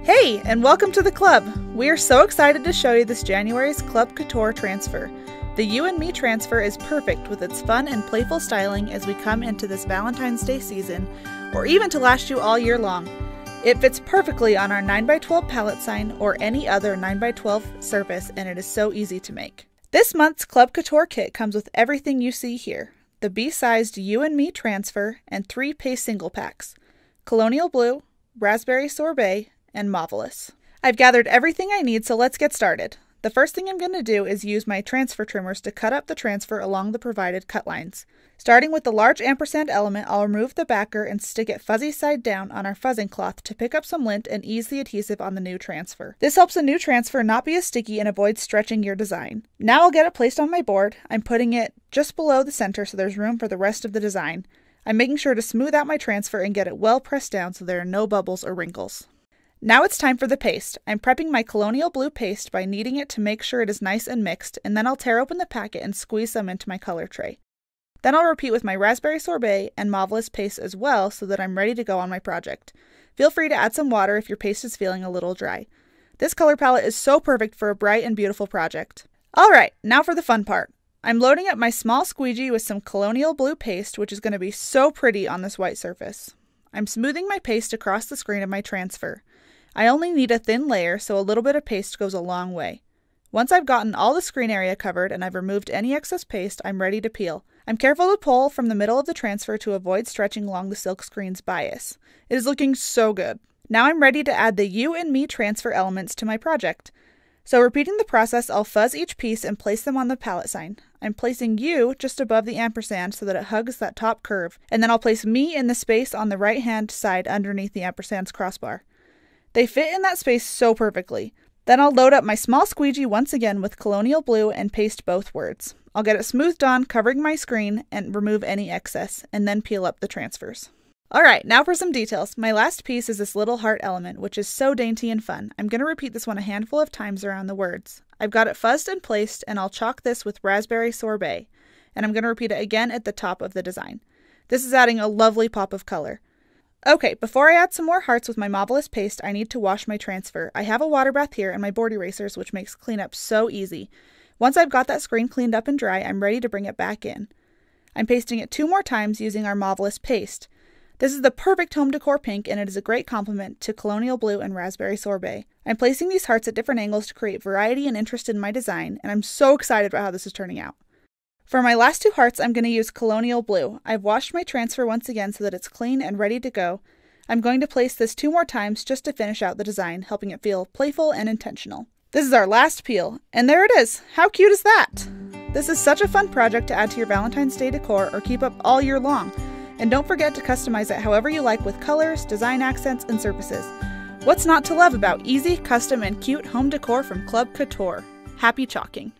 Hey, and welcome to the club! We are so excited to show you this January's Club Couture Transfer. The You and Me transfer is perfect with its fun and playful styling as we come into this Valentine's Day season, or even to last you all year long. It fits perfectly on our 9x12 pallet sign or any other 9x12 surface, and it is so easy to make. This month's Club Couture kit comes with everything you see here: the B-sized You and Me transfer and 3 paste single packs, Colonial Blue, Raspberry Sorbet, and Mauvelous. I've gathered everything I need, so let's get started. The first thing I'm going to do is use my transfer trimmers to cut up the transfer along the provided cut lines. Starting with the large ampersand element, I'll remove the backer and stick it fuzzy side down on our fuzzing cloth to pick up some lint and ease the adhesive on the new transfer. This helps a new transfer not be as sticky and avoids stretching your design. Now I'll get it placed on my board. I'm putting it just below the center so there's room for the rest of the design. I'm making sure to smooth out my transfer and get it well pressed down so there are no bubbles or wrinkles. Now it's time for the paste. I'm prepping my Colonial Blue paste by kneading it to make sure it is nice and mixed, and then I'll tear open the packet and squeeze some into my color tray. Then I'll repeat with my Raspberry Sorbet and Mauvelous paste as well so that I'm ready to go on my project. Feel free to add some water if your paste is feeling a little dry. This color palette is so perfect for a bright and beautiful project. Alright, now for the fun part. I'm loading up my small squeegee with some Colonial Blue paste, which is going to be so pretty on this white surface. I'm smoothing my paste across the screen of my transfer. I only need a thin layer, so a little bit of paste goes a long way. Once I've gotten all the screen area covered and I've removed any excess paste, I'm ready to peel. I'm careful to pull from the middle of the transfer to avoid stretching along the silk screen's bias. It is looking so good. Now I'm ready to add the You and Me transfer elements to my project. So repeating the process, I'll fuzz each piece and place them on the pallet sign. I'm placing You just above the ampersand so that it hugs that top curve, and then I'll place Me in the space on the right-hand side underneath the ampersand's crossbar. They fit in that space so perfectly. Then I'll load up my small squeegee once again with Colonial Blue and paste both words. I'll get it smoothed on, covering my screen, and remove any excess, and then peel up the transfers. Alright, now for some details. My last piece is this little heart element, which is so dainty and fun. I'm going to repeat this one a handful of times around the words. I've got it fuzzed and placed, and I'll chalk this with Raspberry Sorbet, and I'm going to repeat it again at the top of the design. This is adding a lovely pop of color. Okay, before I add some more hearts with my Mauvelous paste, I need to wash my transfer. I have a water bath here and my board erasers, which makes cleanup so easy. Once I've got that screen cleaned up and dry, I'm ready to bring it back in. I'm pasting it 2 more times using our Mauvelous paste. This is the perfect home decor pink, and it is a great complement to Colonial Blue and Raspberry Sorbet. I'm placing these hearts at different angles to create variety and interest in my design, and I'm so excited about how this is turning out. For my last 2 hearts, I'm going to use Colonial Blue. I've washed my transfer once again so that it's clean and ready to go. I'm going to place this 2 more times just to finish out the design, helping it feel playful and intentional. This is our last peel, and there it is! How cute is that? This is such a fun project to add to your Valentine's Day decor or keep up all year long. And don't forget to customize it however you like with colors, design accents, and surfaces. What's not to love about easy, custom, and cute home decor from Club Couture? Happy chalking!